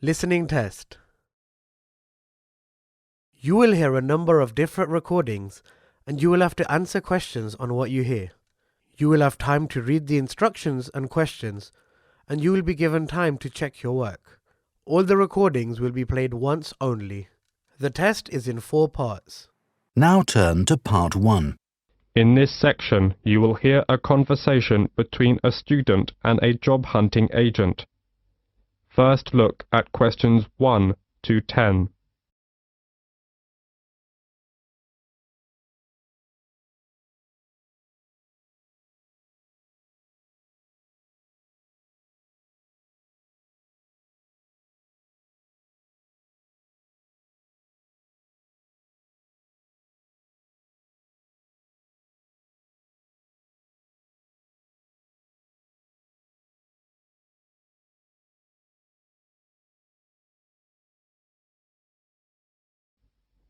Listening test. You will hear a number of different recordings and you will have to answer questions on what you hear. You will have time to read the instructions and questions and you will be given time to check your work. All the recordings will be played once only. The test is in 4 parts. Now turn to part 1. In this section, you will hear a conversation between a student and a job hunting agent. First look at questions 1 to 10.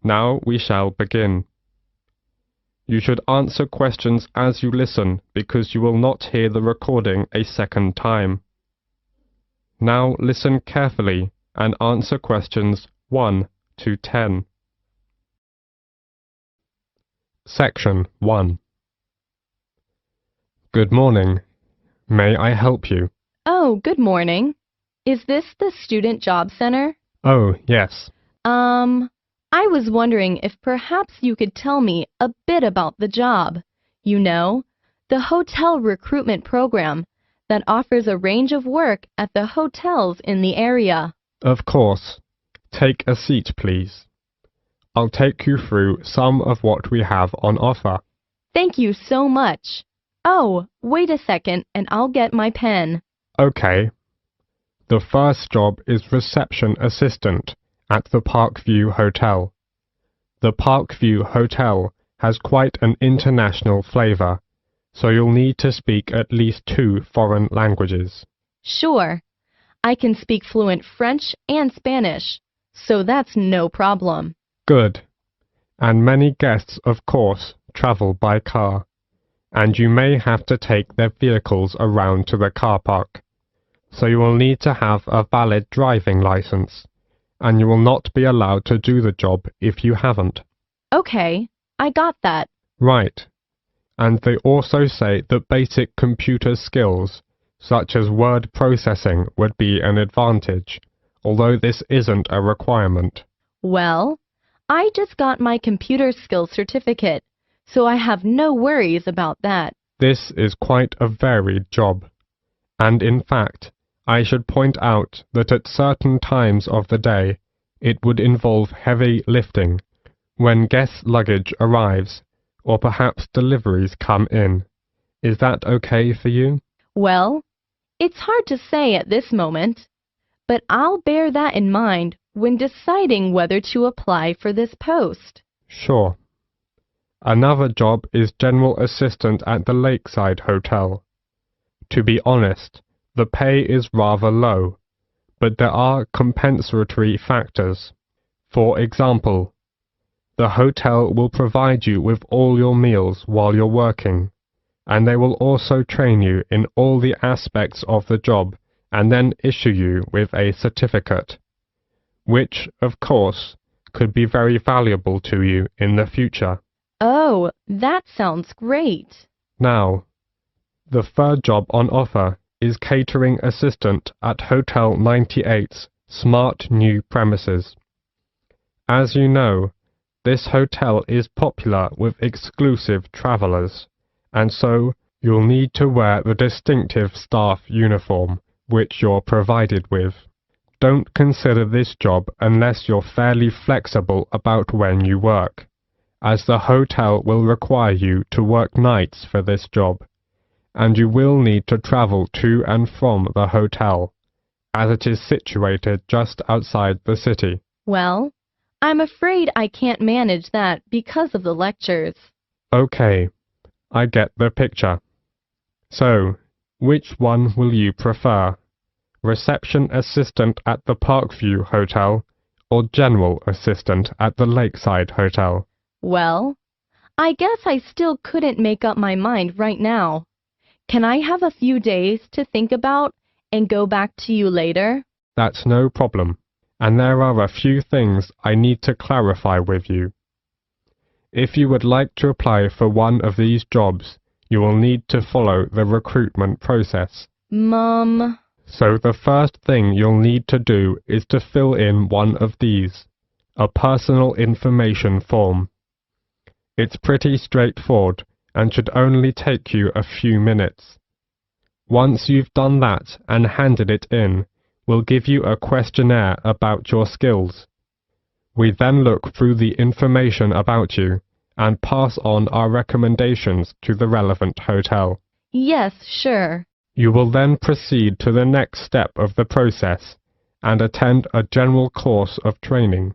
Now we shall begin. You should answer questions as you listen because you will not hear the recording a second time. Now listen carefully and answer questions 1 to 10. Section 1. Good morning. May I help you? Oh, good morning. Is this the Student Job Center? Oh, yes. I was wondering if perhaps you could tell me a bit about the job. You know, the hotel recruitment program that offers a range of work at the hotels in the area. Of course. Take a seat, please. I'll take you through some of what we have on offer. Thank you so much. Oh, wait a second and I'll get my pen. Okay. The first job is reception assistant at the Parkview Hotel. The Parkview Hotel has quite an international flavor, so you'll need to speak at least 2 foreign languages. Sure. I can speak fluent French and Spanish, so that's no problem. Good. And many guests, of course, travel by car, and you may have to take their vehicles around to the car park, so you will need to have a valid driving license, and you will not be allowed to do the job if you haven't. Okay, I got that. Right. And they also say that basic computer skills, such as word processing, would be an advantage, although this isn't a requirement. Well, I just got my computer skills certificate, so I have no worries about that. This is quite a varied job. And in fact, I should point out that at certain times of the day, it would involve heavy lifting, when guest luggage arrives, or perhaps deliveries come in. Is that okay for you? Well, it's hard to say at this moment, but I'll bear that in mind when deciding whether to apply for this post. Sure. Another job is general assistant at the Lakeside Hotel. To be honest, the pay is rather low, but there are compensatory factors. For example, the hotel will provide you with all your meals while you're working, and they will also train you in all the aspects of the job and then issue you with a certificate, which, of course, could be very valuable to you in the future. Oh, that sounds great. Now, the third job on offer is catering assistant at Hotel 98's smart new premises. As you know, this hotel is popular with exclusive travelers, and so you'll need to wear the distinctive staff uniform, which you're provided with. Don't consider this job unless you're fairly flexible about when you work, as the hotel will require you to work nights for this job, and you will need to travel to and from the hotel, as it is situated just outside the city. Well, I'm afraid I can't manage that because of the lectures. Okay, I get the picture. So, which one will you prefer? Reception assistant at the Parkview Hotel or general assistant at the Lakeside Hotel? Well, I guess I still couldn't make up my mind right now. Can I have a few days to think about and go back to you later? That's no problem, and there are a few things I need to clarify with you. If you would like to apply for one of these jobs, you will need to follow the recruitment process. Mom. So the first thing you'll need to do is to fill in one of these, a personal information form. It's pretty straightforward and should only take you a few minutes. Once you've done that and handed it in, we'll give you a questionnaire about your skills. We then look through the information about you and pass on our recommendations to the relevant hotel. Yes, sure. You will then proceed to the next step of the process and attend a general course of training.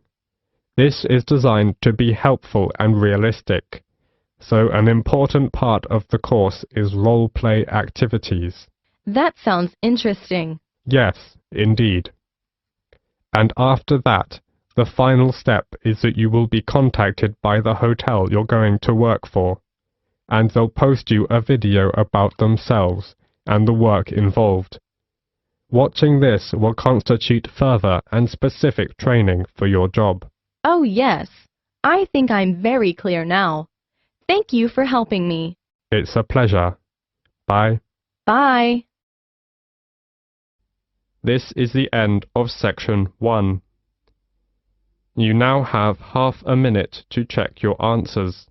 This is designed to be helpful and realistic, so an important part of the course is role-play activities. That sounds interesting. Yes, indeed. And after that, the final step is that you will be contacted by the hotel you're going to work for, and they'll post you a video about themselves and the work involved. Watching this will constitute further and specific training for your job. Oh, yes. I think I'm very clear now. Thank you for helping me. It's a pleasure. Bye. Bye. This is the end of section 1. You now have half a minute to check your answers.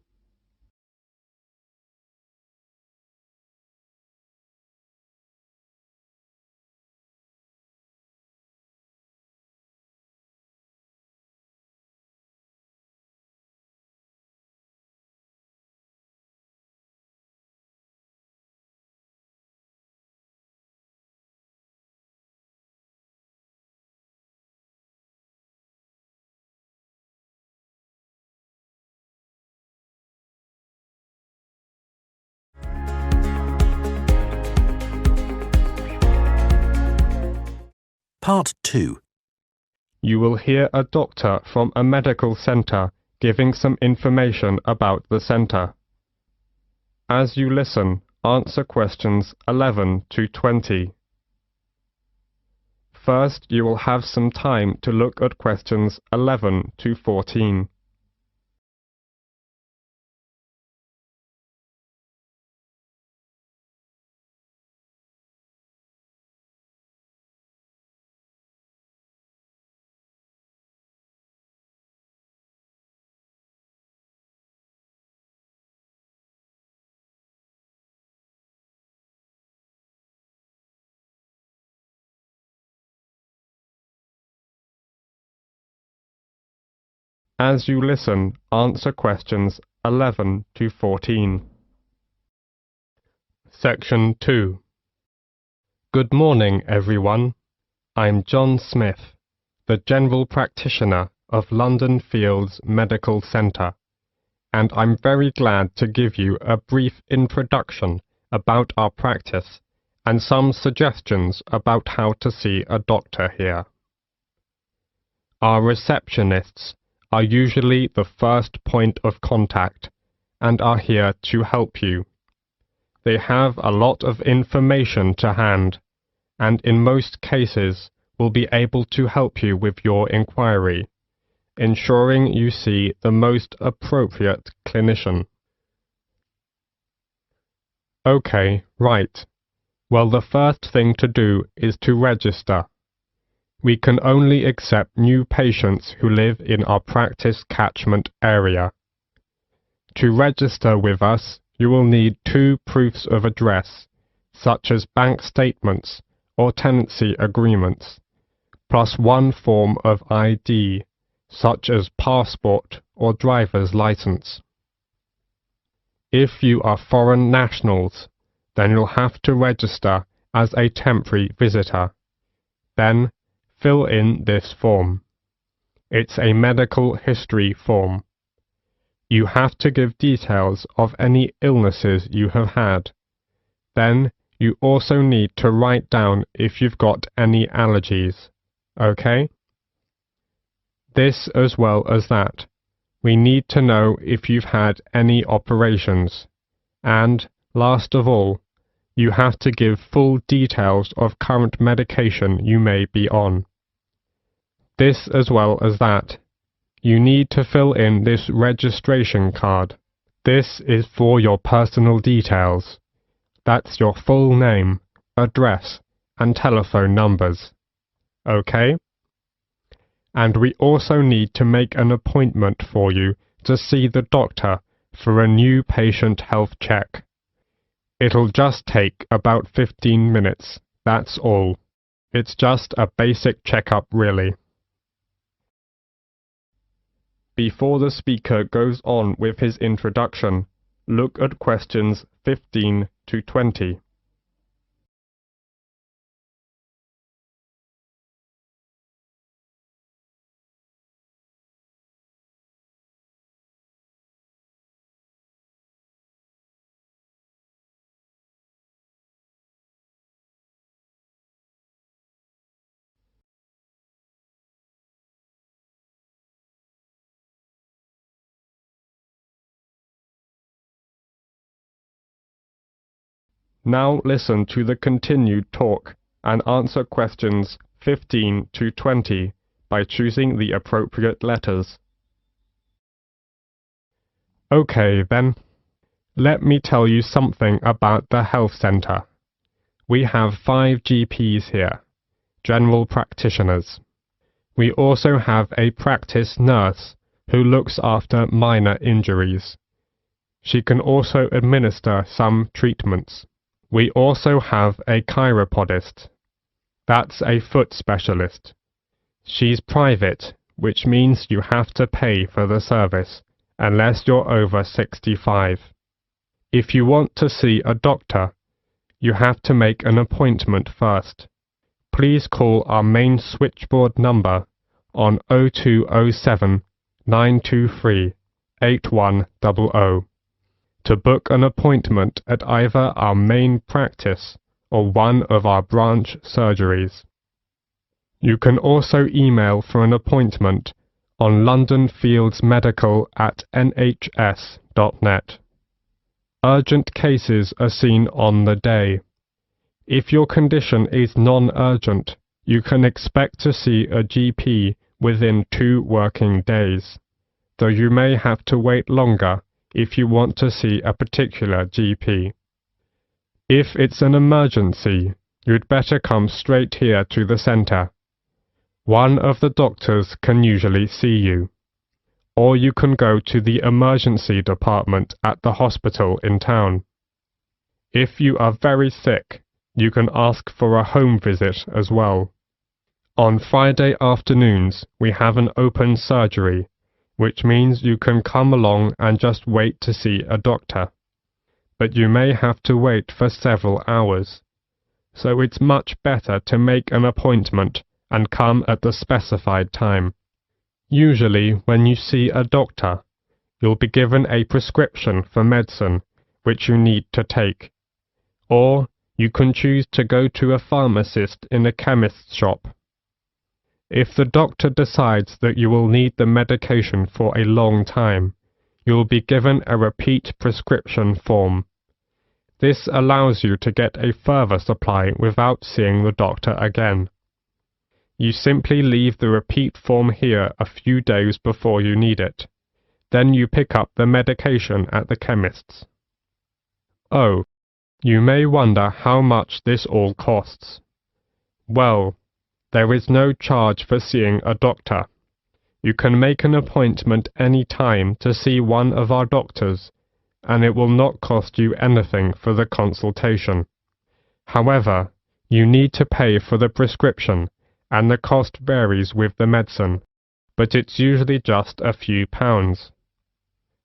Part 2. You will hear a doctor from a medical centre giving some information about the centre. As you listen, answer questions 11 to 20. First, you will have some time to look at questions 11 to 14. As you listen, answer questions 11 to 14. Section 2. Good morning, everyone. I'm John Smith, the General Practitioner of London Fields Medical Centre, and I'm very glad to give you a brief introduction about our practice and some suggestions about how to see a doctor here. Our receptionists are usually the first point of contact and are here to help you. They have a lot of information to hand and in most cases will be able to help you with your inquiry, ensuring you see the most appropriate clinician. Okay, right. Well, the first thing to do is to register. We can only accept new patients who live in our practice catchment area. To register with us, you will need 2 proofs of address, such as bank statements or tenancy agreements, plus 1 form of ID, such as passport or driver's license. If you are foreign nationals, then you'll have to register as a temporary visitor. Then, fill in this form. It's a medical history form. You have to give details of any illnesses you have had. Then, you also need to write down if you've got any allergies. Okay? This as well as that. We need to know if you've had any operations. And, last of all, you have to give full details of current medication you may be on. This as well as that. You need to fill in this registration card. This is for your personal details. That's your full name, address, and telephone numbers. Okay? And we also need to make an appointment for you to see the doctor for a new patient health check. It'll just take about 15 minutes, that's all. It's just a basic checkup really. Before the speaker goes on with his introduction, look at questions 15 to 20. Now listen to the continued talk and answer questions 15 to 20 by choosing the appropriate letters. Okay then. Let me tell you something about the health centre. We have 5 GPs here, general practitioners. We also have a practice nurse who looks after minor injuries. She can also administer some treatments. We also have a chiropodist. That's a foot specialist. She's private, which means you have to pay for the service, unless you're over 65. If you want to see a doctor, you have to make an appointment first. Please call our main switchboard number on 0207 923 8100 to book an appointment at either our main practice or one of our branch surgeries. You can also email for an appointment on londonfieldsmedical@nhs.net. Urgent cases are seen on the day. If your condition is non-urgent, you can expect to see a GP within 2 working days, though you may have to wait longer if you want to see a particular GP. If it's an emergency, you'd better come straight here to the centre. One of the doctors can usually see you. Or you can go to the emergency department at the hospital in town. If you are very sick, you can ask for a home visit as well. On Friday afternoons we have an open surgery, which means you can come along and just wait to see a doctor. But you may have to wait for several hours, so it's much better to make an appointment and come at the specified time. Usually when you see a doctor, you'll be given a prescription for medicine which you need to take, or you can choose to go to a pharmacist in a chemist's shop. If the doctor decides that you will need the medication for a long time, you will be given a repeat prescription form. This allows you to get a further supply without seeing the doctor again. You simply leave the repeat form here a few days before you need it. Then you pick up the medication at the chemist's. Oh, you may wonder how much this all costs. Well, there is no charge for seeing a doctor. You can make an appointment any time to see one of our doctors, and it will not cost you anything for the consultation. However, you need to pay for the prescription, and the cost varies with the medicine, but it's usually just a few pounds.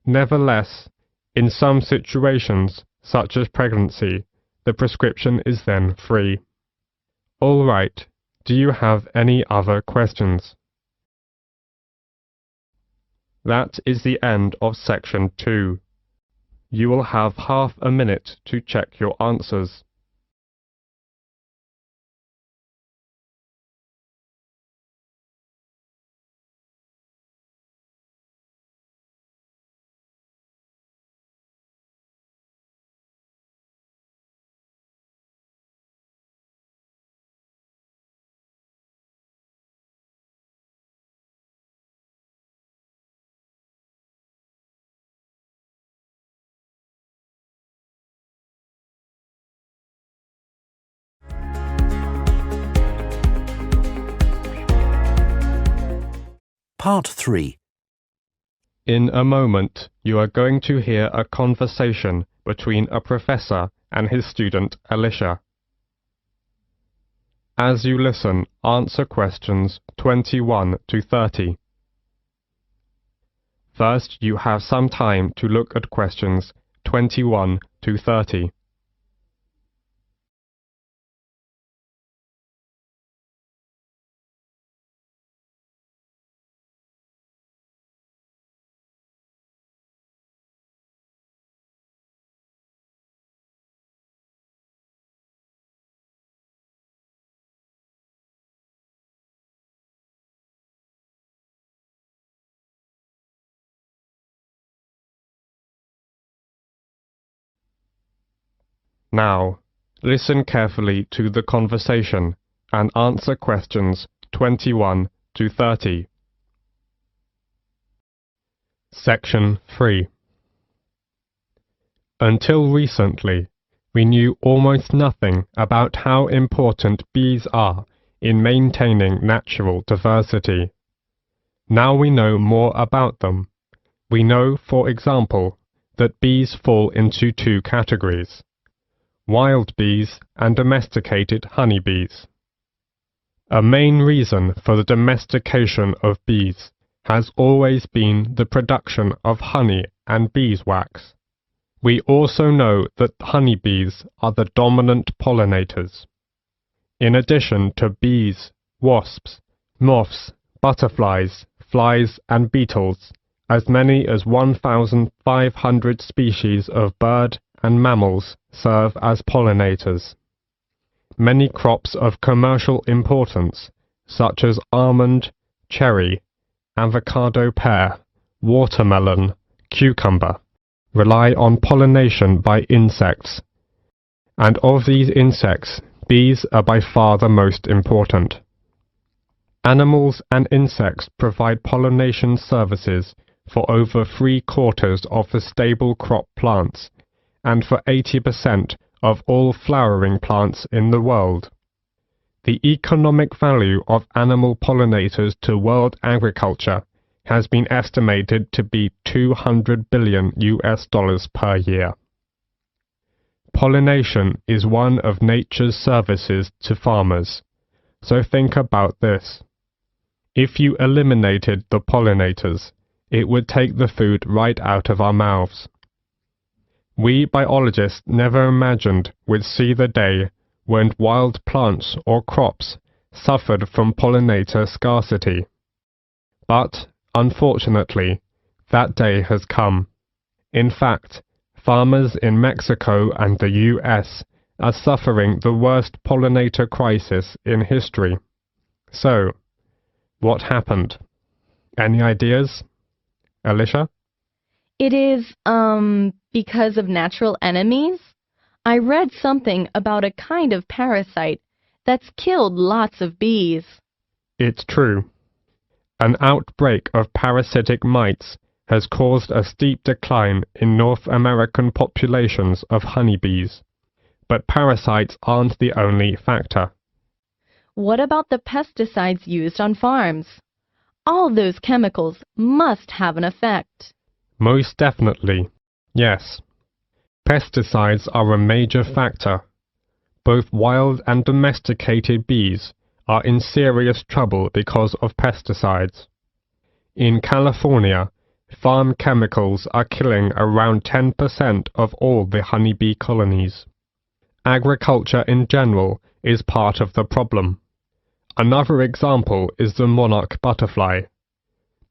Nevertheless, in some situations, such as pregnancy, the prescription is then free. All right. Do you have any other questions? That is the end of section 2. You will have half a minute to check your answers. Part 3. In a moment, you are going to hear a conversation between a professor and his student Alicia. As you listen, answer questions 21 to 30. First, you have some time to look at questions 21 to 30. Now, listen carefully to the conversation and answer questions 21 to 30. Section 3. Until recently, we knew almost nothing about how important bees are in maintaining natural diversity. Now we know more about them. We know, for example, that bees fall into two categories: wild bees and domesticated honeybees. A main reason for the domestication of bees has always been the production of honey and beeswax. We also know that honeybees are the dominant pollinators. In addition to bees, wasps, moths, butterflies, flies and beetles, as many as 1,500 species of bird and mammals serve as pollinators. Many crops of commercial importance, such as almond, cherry, avocado pear, watermelon, cucumber, rely on pollination by insects. And of these insects, bees are by far the most important. Animals and insects provide pollination services for over 3/4 of the stable crop plants, and for 80% of all flowering plants in the world. The economic value of animal pollinators to world agriculture has been estimated to be $200 billion per year. Pollination is one of nature's services to farmers, so think about this. If you eliminated the pollinators, it would take the food right out of our mouths. We biologists never imagined we'd see the day when wild plants or crops suffered from pollinator scarcity. But, unfortunately, that day has come. In fact, farmers in Mexico and the US are suffering the worst pollinator crisis in history. So, what happened? Any ideas? Alicia? It is, because of natural enemies? I read something about a kind of parasite that's killed lots of bees. It's true. An outbreak of parasitic mites has caused a steep decline in North American populations of honeybees. But parasites aren't the only factor. What about the pesticides used on farms? All those chemicals must have an effect. Most definitely, yes. Pesticides are a major factor. Both wild and domesticated bees are in serious trouble because of pesticides. In California, farm chemicals are killing around 10% of all the honeybee colonies. Agriculture in general is part of the problem. Another example is the monarch butterfly.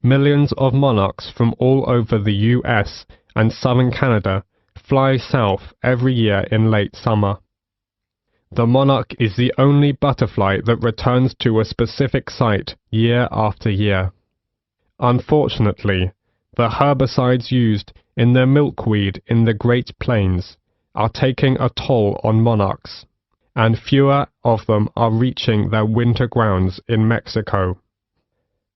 Millions of monarchs from all over the US and southern Canada fly south every year in late summer. The monarch is the only butterfly that returns to a specific site year after year. Unfortunately, the herbicides used in the milkweed in the Great Plains are taking a toll on monarchs, and fewer of them are reaching their winter grounds in Mexico.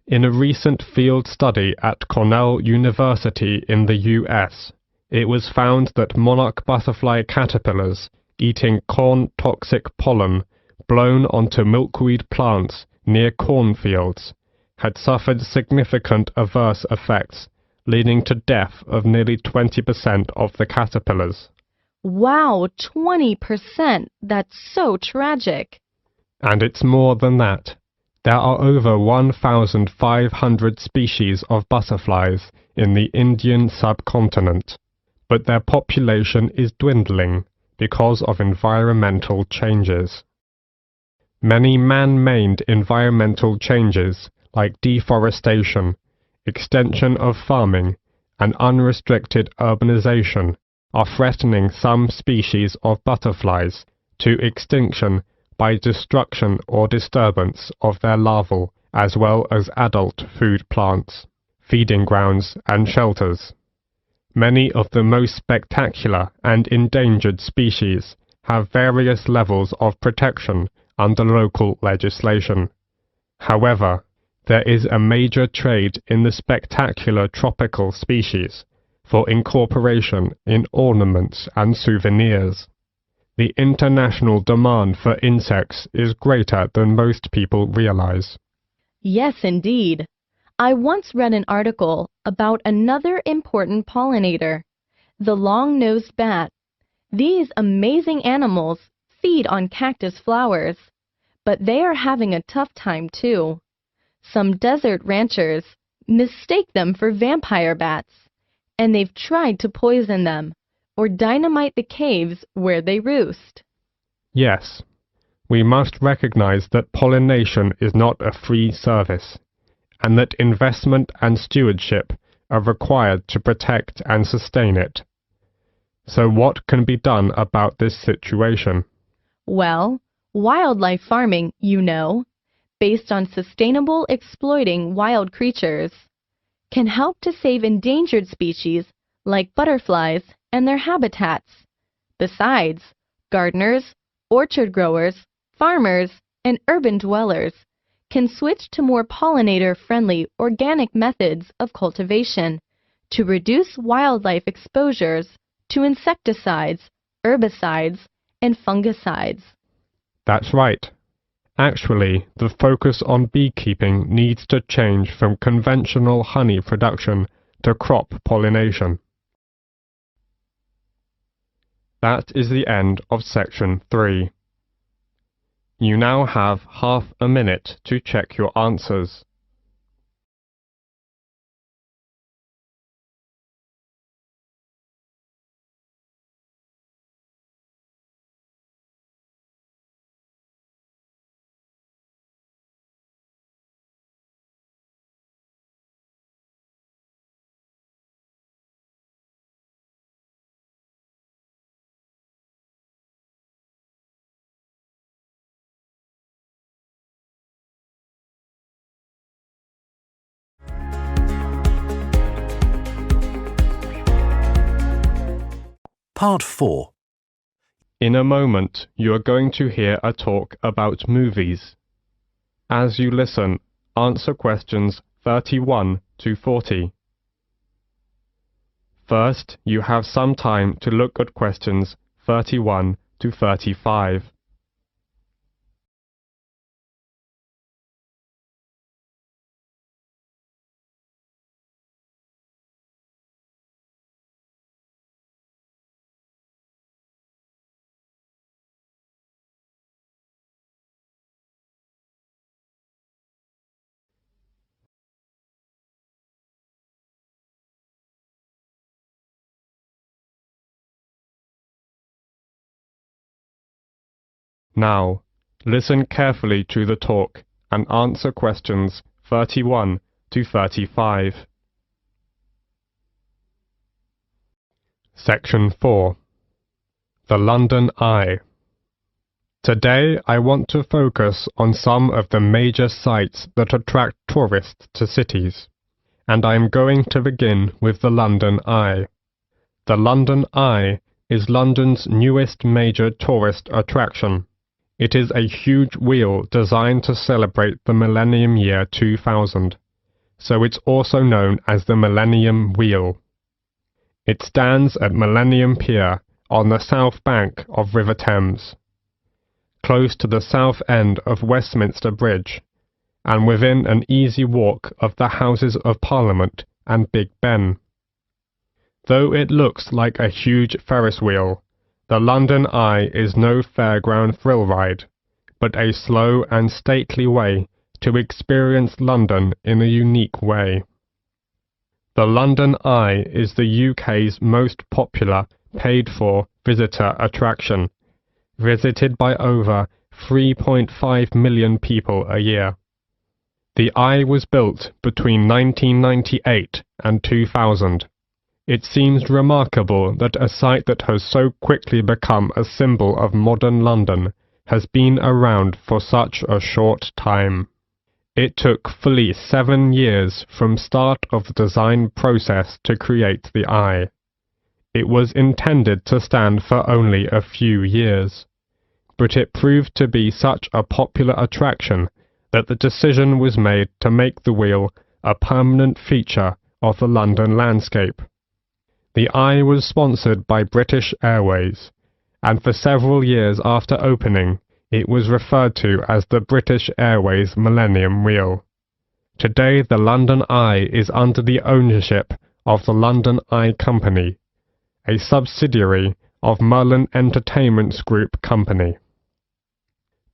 In a recent field study at Cornell University in the US, it was found that monarch butterfly caterpillars eating corn-toxic pollen blown onto milkweed plants near cornfields had suffered significant adverse effects, leading to death of nearly 20% of the caterpillars. Wow, 20%! That's so tragic. And it's more than that. There are over 1,500 species of butterflies in the Indian subcontinent, but their population is dwindling because of environmental changes. Many man-made environmental changes like deforestation, extension of farming, and unrestricted urbanization are threatening some species of butterflies to extinction by destruction or disturbance of their larval as well as adult food plants, feeding grounds and shelters. Many of the most spectacular and endangered species have various levels of protection under local legislation. However, there is a major trade in the spectacular tropical species for incorporation in ornaments and souvenirs. The international demand for insects is greater than most people realize. Yes, indeed. I once read an article about another important pollinator, the long-nosed bat. These amazing animals feed on cactus flowers, but they are having a tough time too. Some desert ranchers mistake them for vampire bats, and they've tried to poison them or dynamite the caves where they roost. Yes, we must recognize that pollination is not a free service, and that investment and stewardship are required to protect and sustain it. So what can be done about this situation? Well, wildlife farming, based on sustainable exploiting wild creatures, can help to save endangered species like butterflies and their habitats. Besides, gardeners, orchard growers, farmers, and urban dwellers can switch to more pollinator-friendly organic methods of cultivation to reduce wildlife exposures to insecticides, herbicides, and fungicides. That's right. Actually, the focus on beekeeping needs to change from conventional honey production to crop pollination. That is the end of section 3. You now have half a minute to check your answers. Part 4. In a moment, you are going to hear a talk about movies. As you listen, answer questions 31 to 40. First, you have some time to look at questions 31 to 35. Now, listen carefully to the talk and answer questions 31 to 35. Section 4. The London Eye. Today I want to focus on some of the major sites that attract tourists to cities, and I am going to begin with the London Eye. The London Eye is London's newest major tourist attraction. It is a huge wheel designed to celebrate the millennium year 2000, so it's also known as the Millennium Wheel. It stands at Millennium Pier on the south bank of River Thames, close to the south end of Westminster Bridge, and within an easy walk of the Houses of Parliament and Big Ben. Though it looks like a huge Ferris wheel, the London Eye is no fairground thrill ride, but a slow and stately way to experience London in a unique way. The London Eye is the UK's most popular paid-for visitor attraction, visited by over 3.5 million people a year. The Eye was built between 1998 and 2000. It seems remarkable that a site that has so quickly become a symbol of modern London has been around for such a short time. It took fully 7 years from start of the design process to create the Eye. It was intended to stand for only a few years, but it proved to be such a popular attraction that the decision was made to make the wheel a permanent feature of the London landscape. The Eye was sponsored by British Airways, and for several years after opening, it was referred to as the British Airways Millennium Wheel. Today the London Eye is under the ownership of the London Eye Company, a subsidiary of Merlin Entertainments Group Company.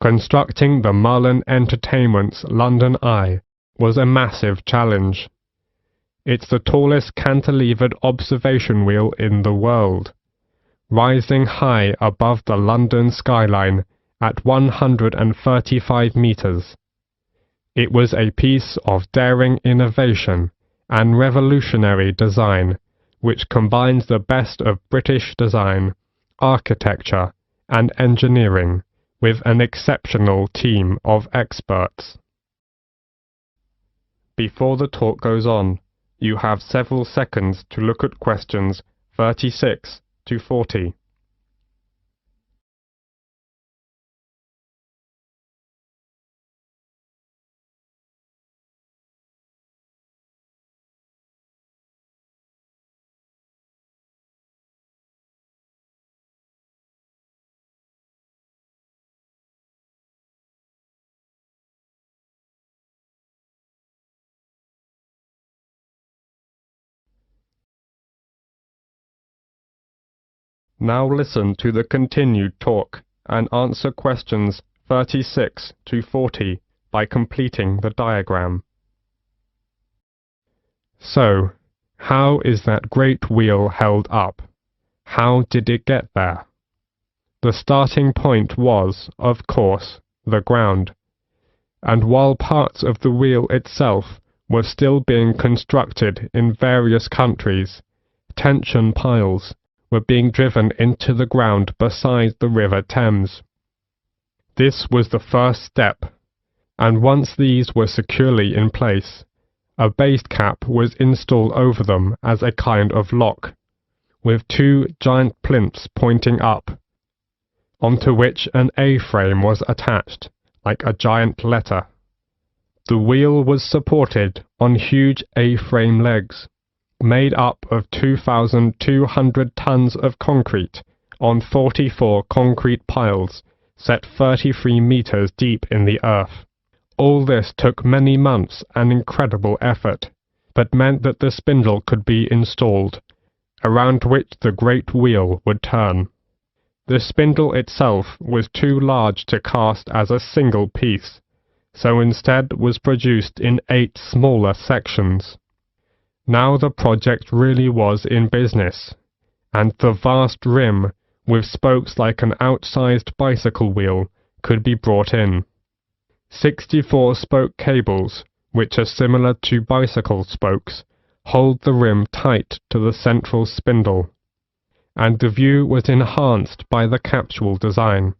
Constructing the Merlin Entertainments London Eye was a massive challenge. It's the tallest cantilevered observation wheel in the world, rising high above the London skyline at 135 meters. It was a piece of daring innovation and revolutionary design which combines the best of British design, architecture, and engineering with an exceptional team of experts. Before the talk goes on, you have several seconds to look at questions 36 to 40. Now listen to the continued talk and answer questions 36 to 40 by completing the diagram. So, how is that great wheel held up? How did it get there? The starting point was, of course, the ground, and while parts of the wheel itself were still being constructed in various countries, tension piles were being driven into the ground beside the River Thames. This was the first step, and once these were securely in place, a base cap was installed over them as a kind of lock, with 2 giant plinths pointing up, onto which an A-frame was attached, like a giant letter. The wheel was supported on huge A-frame legs, made up of 2,200 tons of concrete on 44 concrete piles set 33 meters deep in the earth. All this took many months and incredible effort, but meant that the spindle could be installed, around which the great wheel would turn. The spindle itself was too large to cast as a single piece, so instead was produced in 8 smaller sections. Now the project really was in business, and the vast rim, with spokes like an outsized bicycle wheel, could be brought in. 64 spoke cables, which are similar to bicycle spokes, hold the rim tight to the central spindle, and the view was enhanced by the capsule design.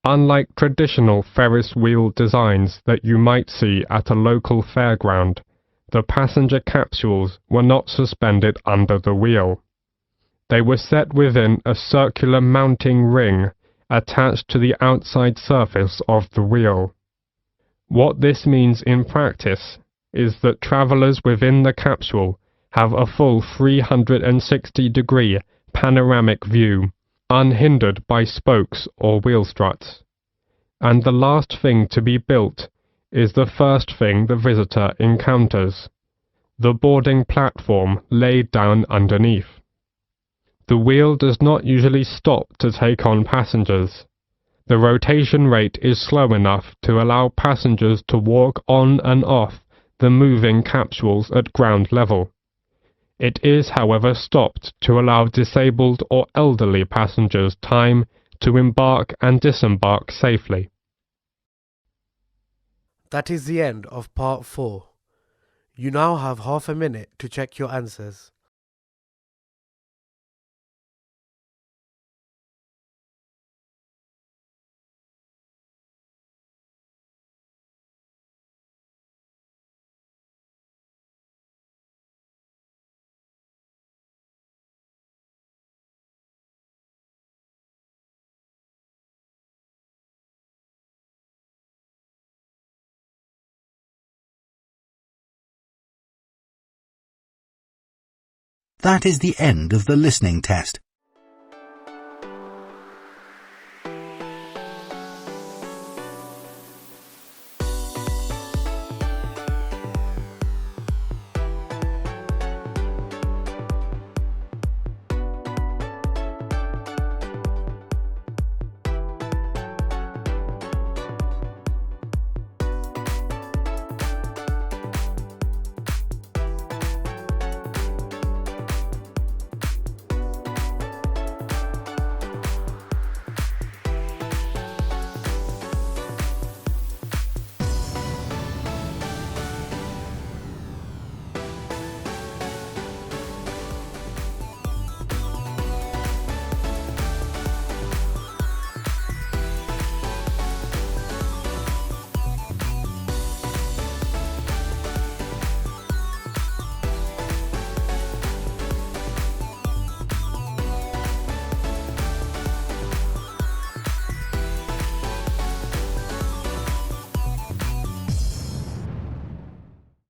Unlike traditional Ferris wheel designs that you might see at a local fairground, the passenger capsules were not suspended under the wheel. They were set within a circular mounting ring attached to the outside surface of the wheel. What this means in practice is that travellers within the capsule have a full 360-degree panoramic view, unhindered by spokes or wheel struts. And the last thing to be built is the first thing the visitor encounters, the boarding platform laid down underneath. The wheel does not usually stop to take on passengers. The rotation rate is slow enough to allow passengers to walk on and off the moving capsules at ground level. It is, however, stopped to allow disabled or elderly passengers time to embark and disembark safely. That is the end of part 4. You now have half a minute to check your answers. That is the end of the listening test.